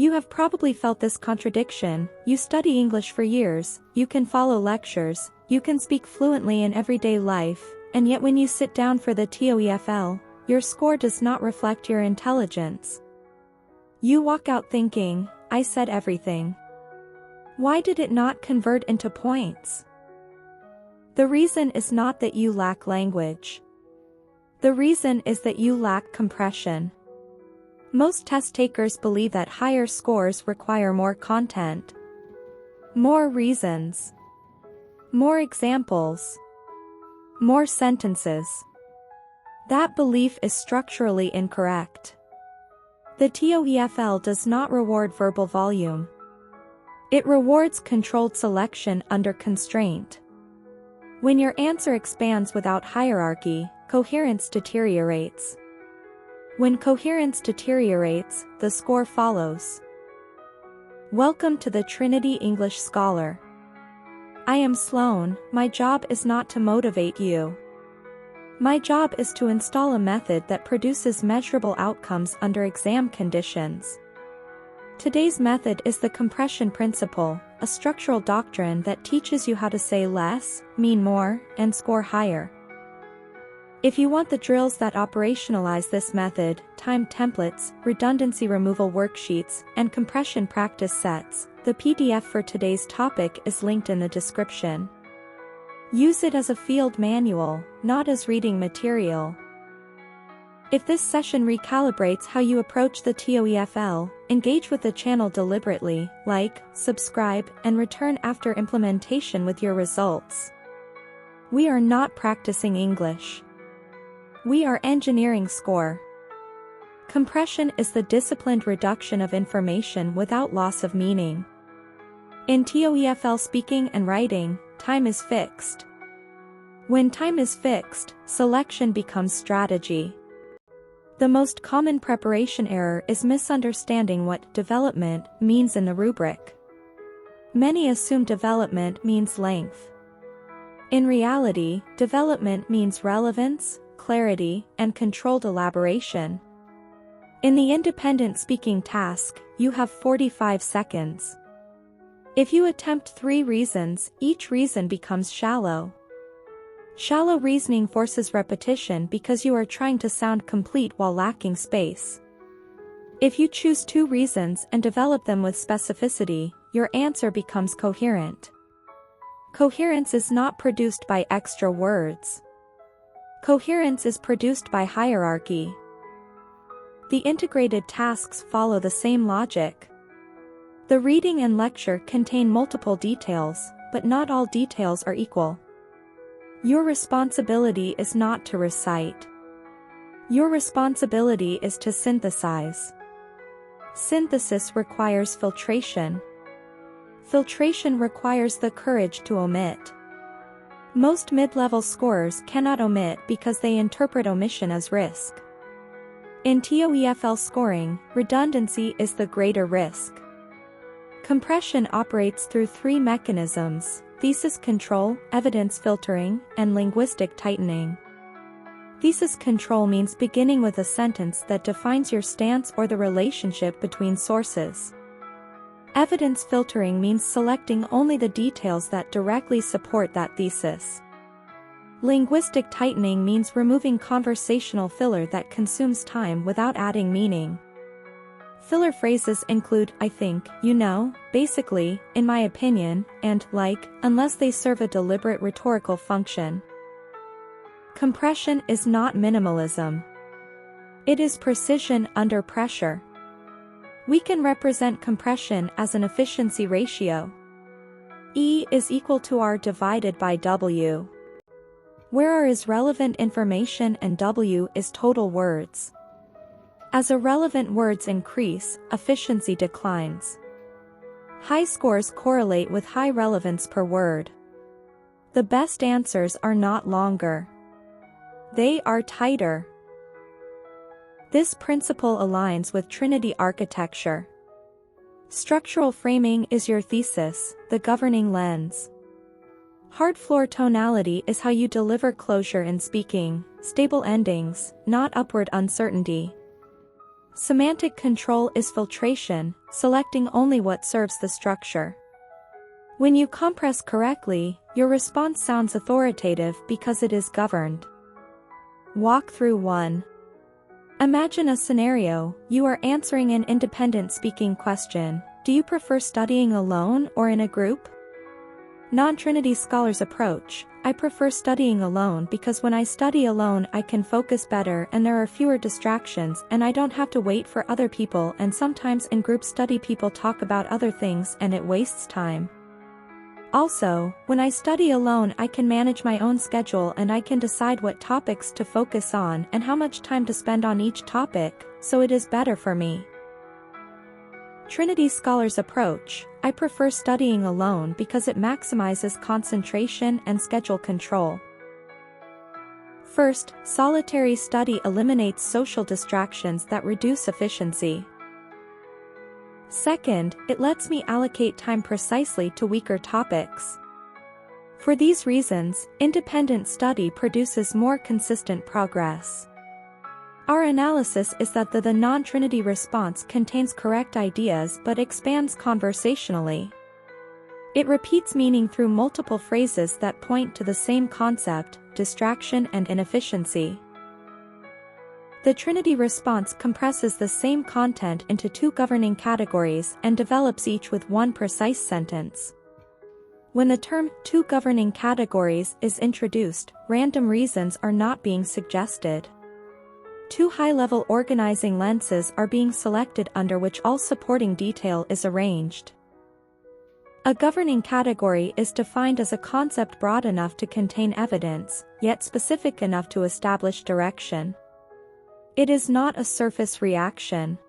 You have probably felt this contradiction. You study English for years, you can follow lectures, you can speak fluently in everyday life, and yet when you sit down for the TOEFL, your score does not reflect your intelligence. You walk out thinking, I said everything. Why did it not convert into points? The reason is not that you lack language. The reason is that you lack compression. Most test takers believe that higher scores require more content, more reasons, more examples, more sentences. That belief is structurally incorrect. The TOEFL does not reward verbal volume. It rewards controlled selection under constraint. When your answer expands without hierarchy, coherence deteriorates. When coherence deteriorates, the score follows. Welcome to the Trinity English Scholar. I am Sloan. My job is not to motivate you. My job is to install a method that produces measurable outcomes under exam conditions. Today's method is the compression principle, a structural doctrine that teaches you how to say less, mean more, and score higher. If you want the drills that operationalize this method, time templates, redundancy removal worksheets, and compression practice sets, the PDF for today's topic is linked in the description. Use it as a field manual, not as reading material. If this session recalibrates how you approach the TOEFL, engage with the channel deliberately, like, subscribe, and return after implementation with your results. We are not practicing English. We are engineering score. Compression is the disciplined reduction of information without loss of meaning. In TOEFL speaking and writing, time is fixed. When time is fixed, selection becomes strategy. The most common preparation error is misunderstanding what development means in the rubric. Many assume development means length. In reality, development means relevance, clarity, and controlled elaboration. In the independent speaking task, you have 45 seconds. If you attempt 3 reasons, each reason becomes shallow. Shallow reasoning forces repetition because you are trying to sound complete while lacking space. If you choose 2 reasons and develop them with specificity, your answer becomes coherent. Coherence is not produced by extra words. Coherence is produced by hierarchy. The integrated tasks follow the same logic. The reading and lecture contain multiple details, but not all details are equal. Your responsibility is not to recite. Your responsibility is to synthesize. Synthesis requires filtration. Filtration requires the courage to omit. Most mid-level scorers cannot omit because they interpret omission as risk. In TOEFL scoring, redundancy is the greater risk. Compression operates through 3 mechanisms: thesis control, evidence filtering, and linguistic tightening. Thesis control means beginning with a sentence that defines your stance or the relationship between sources. Evidence filtering means selecting only the details that directly support that thesis. Linguistic tightening means removing conversational filler that consumes time without adding meaning. Filler phrases include I think, you know, basically, in my opinion, and like, unless they serve a deliberate rhetorical function. Compression is not minimalism. It is precision under pressure. We can represent compression as an efficiency ratio. E is equal to R divided by W, where R is relevant information and W is total words. As irrelevant words increase, efficiency declines. High scores correlate with high relevance per word. The best answers are not longer. They are tighter. This principle aligns with Trinity architecture. Structural framing is your thesis, the governing lens. Hard floor tonality is how you deliver closure in speaking, stable endings, not upward uncertainty. Semantic control is filtration, selecting only what serves the structure. When you compress correctly, your response sounds authoritative because it is governed. Walk through 1. Imagine a scenario. You are answering an independent speaking question. Do you prefer studying alone or in a group? Non-Trinity Scholars approach. I prefer studying alone because when I study alone I can focus better and there are fewer distractions and I don't have to wait for other people, and sometimes in group study people talk about other things and it wastes time. Also, when I study alone I can manage my own schedule and I can decide what topics to focus on and how much time to spend on each topic, so it is better for me. Trinity Scholars approach. I prefer studying alone because it maximizes concentration and schedule control. First, solitary study eliminates social distractions that reduce efficiency. Second, it lets me allocate time precisely to weaker topics. For these reasons, independent study produces more consistent progress. Our analysis is that the non-Trinity response contains correct ideas but expands conversationally. It repeats meaning through multiple phrases that point to the same concept, distraction and inefficiency. The Trinity response compresses the same content into 2 governing categories and develops each with 1 precise sentence. When the term 2 governing categories is introduced, random reasons are not being suggested. 2 high-level organizing lenses are being selected under which all supporting detail is arranged. A governing category is defined as a concept broad enough to contain evidence, yet specific enough to establish direction. It is not a surface reaction.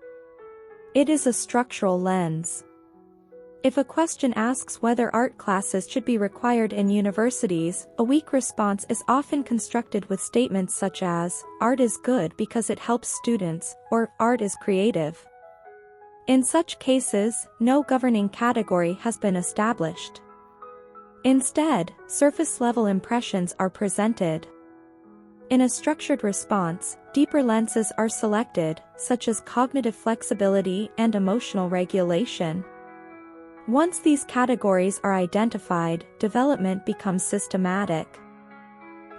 It is a structural lens. If a question asks whether art classes should be required in universities, a weak response is often constructed with statements such as, art is good because it helps students, or art is creative. In such cases, no governing category has been established. Instead, surface-level impressions are presented. In a structured response, deeper lenses are selected, such as cognitive flexibility and emotional regulation. Once these categories are identified, development becomes systematic.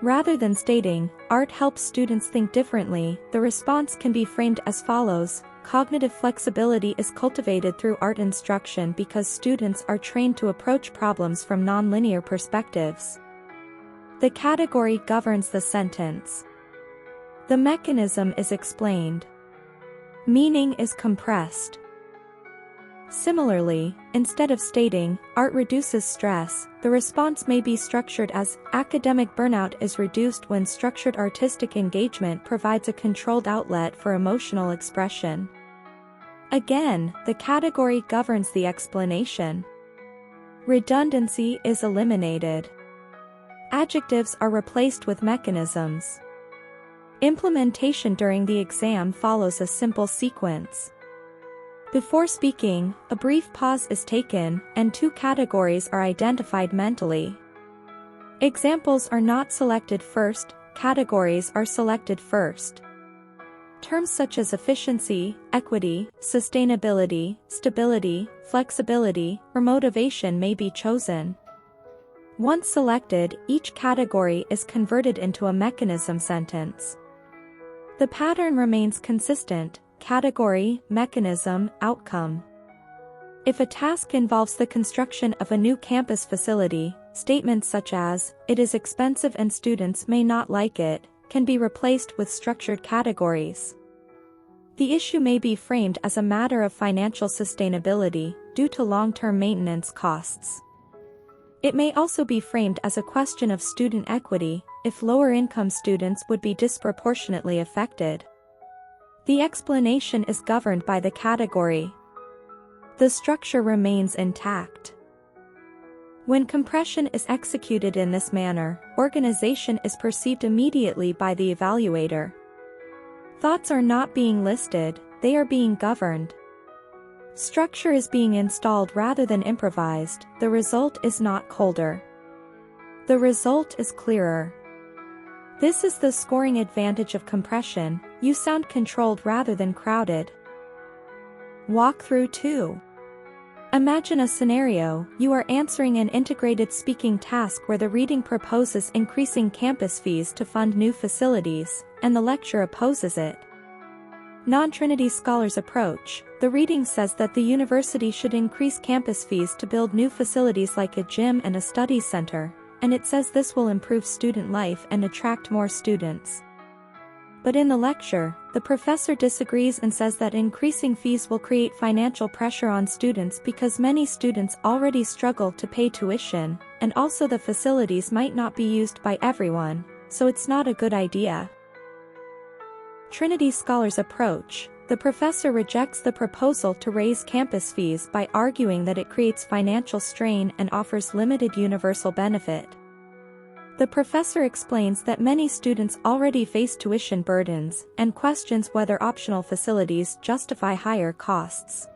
Rather than stating, art helps students think differently, the response can be framed as follows. Cognitive flexibility is cultivated through art instruction because students are trained to approach problems from nonlinear perspectives. The category governs the sentence. The mechanism is explained. Meaning is compressed. Similarly, instead of stating, art reduces stress, the response may be structured as, academic burnout is reduced when structured artistic engagement provides a controlled outlet for emotional expression. Again, the category governs the explanation. Redundancy is eliminated. Adjectives are replaced with mechanisms. Implementation during the exam follows a simple sequence. Before speaking, a brief pause is taken, and 2 categories are identified mentally. Examples are not selected first, categories are selected first. Terms such as efficiency, equity, sustainability, stability, flexibility, or motivation may be chosen. Once selected, each category is converted into a mechanism sentence. The pattern remains consistent. Category, mechanism, outcome. If a task involves the construction of a new campus facility, statements such as, it is expensive and students may not like it, can be replaced with structured categories. The issue may be framed as a matter of financial sustainability, due to long-term maintenance costs. It may also be framed as a question of student equity, if lower-income students would be disproportionately affected. The explanation is governed by the category. The structure remains intact. When compression is executed in this manner, organization is perceived immediately by the evaluator. Thoughts are not being listed, they are being governed. Structure is being installed rather than improvised, the result is not colder. The result is clearer. This is the scoring advantage of compression. You sound controlled rather than crowded. Walk through 2. Imagine a scenario. You are answering an integrated speaking task where the reading proposes increasing campus fees to fund new facilities, and the lecture opposes it. Non-Trinity Scholars approach. The reading says that the university should increase campus fees to build new facilities like a gym and a study center, and it says this will improve student life and attract more students. But in the lecture, the professor disagrees and says that increasing fees will create financial pressure on students because many students already struggle to pay tuition, and also the facilities might not be used by everyone, so it's not a good idea. Trinity Scholars approach. The professor rejects the proposal to raise campus fees by arguing that it creates financial strain and offers limited universal benefit. The professor explains that many students already face tuition burdens and questions whether optional facilities justify higher costs.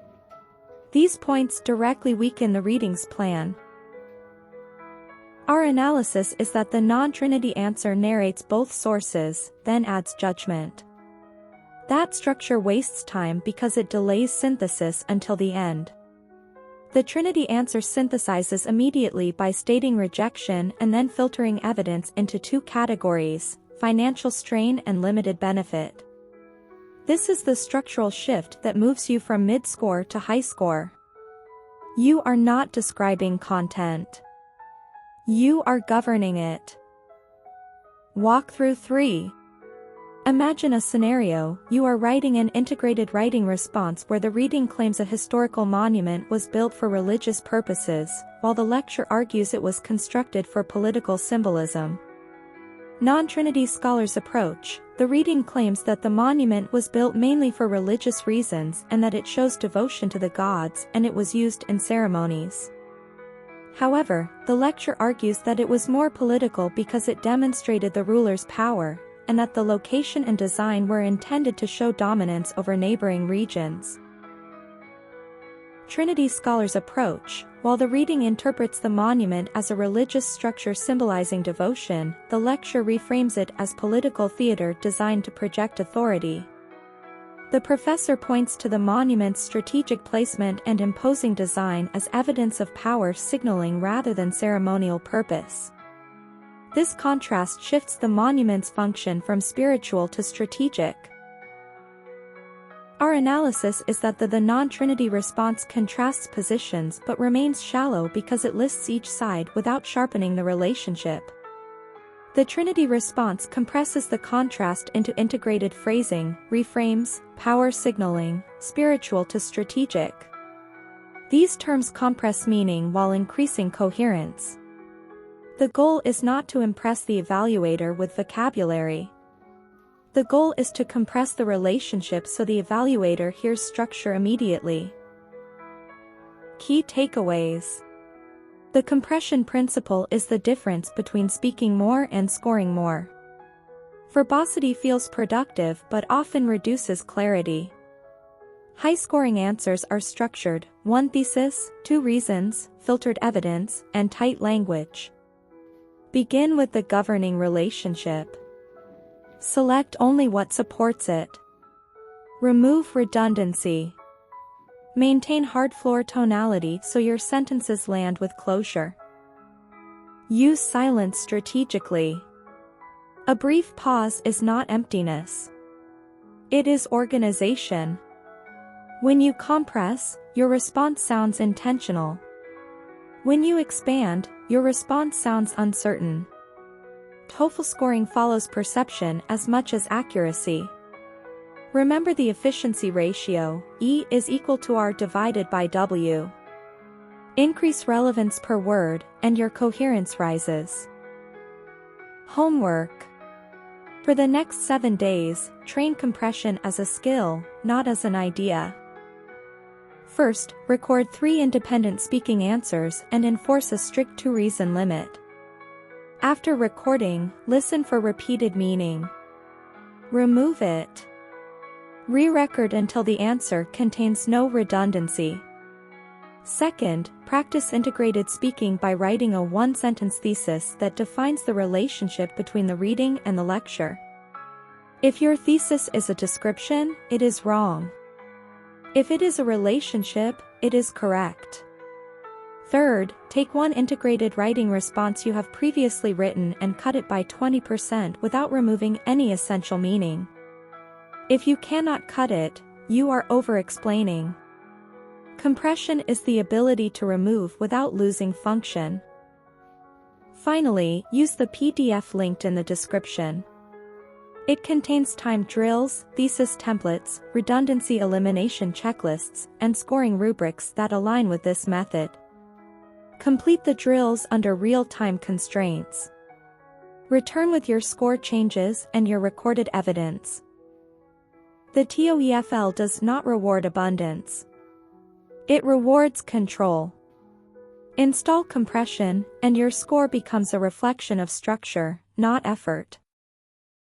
These points directly weaken the reading's plan. Our analysis is that the non-Trinity answer narrates both sources, then adds judgment. That structure wastes time because it delays synthesis until the end. The Trinity answer synthesizes immediately by stating rejection and then filtering evidence into 2 categories, financial strain and limited benefit. This is the structural shift that moves you from mid-score to high score. You are not describing content. You are governing it. Walk through 3. Imagine a scenario. You are writing an integrated writing response where the reading claims a historical monument was built for religious purposes, while the lecture argues it was constructed for political symbolism. Non-Trinity Scholars approach. The reading claims that the monument was built mainly for religious reasons and that it shows devotion to the gods and it was used in ceremonies. However, the lecture argues that it was more political because it demonstrated the ruler's power, and that the location and design were intended to show dominance over neighboring regions. Trinity Scholars approach. While the reading interprets the monument as a religious structure symbolizing devotion, the lecture reframes it as political theater designed to project authority. The professor points to the monument's strategic placement and imposing design as evidence of power signaling rather than ceremonial purpose. This contrast shifts the monument's function from spiritual to strategic. Our analysis is that the non-Trinity response contrasts positions but remains shallow because it lists each side without sharpening the relationship. The Trinity response compresses the contrast into integrated phrasing, reframes, power signaling, spiritual to strategic. These terms compress meaning while increasing coherence. The goal is not to impress the evaluator with vocabulary. The goal is to compress the relationship so the evaluator hears structure immediately. Key takeaways. The compression principle is the difference between speaking more and scoring more. Verbosity feels productive but often reduces clarity. High-scoring answers are structured: 1 thesis, 2 reasons, filtered evidence, and tight language. Begin with the governing relationship. Select only what supports it. Remove redundancy. Maintain hard floor tonality so your sentences land with closure. Use silence strategically. A brief pause is not emptiness. It is organization. When you compress, your response sounds intentional. When you expand, your response sounds uncertain. TOEFL scoring follows perception as much as accuracy. Remember the efficiency ratio, E is equal to R divided by W. Increase relevance per word, and your coherence rises. Homework. For the next 7 days, train compression as a skill, not as an idea. First, record 3 independent speaking answers and enforce a strict 2-reason limit. After recording, listen for repeated meaning. Remove it. Re-record until the answer contains no redundancy. Second, practice integrated speaking by writing a 1-sentence thesis that defines the relationship between the reading and the lecture. If your thesis is a description, it is wrong. If it is a relationship, it is correct. Third, take one integrated writing response you have previously written and cut it by 20% without removing any essential meaning. If you cannot cut it, you are over-explaining. Compression is the ability to remove without losing function. Finally, use the PDF linked in the description. It contains timed drills, thesis templates, redundancy elimination checklists, and scoring rubrics that align with this method. Complete the drills under real-time constraints. Return with your score changes and your recorded evidence. The TOEFL does not reward abundance. It rewards control. Install compression, and your score becomes a reflection of structure, not effort.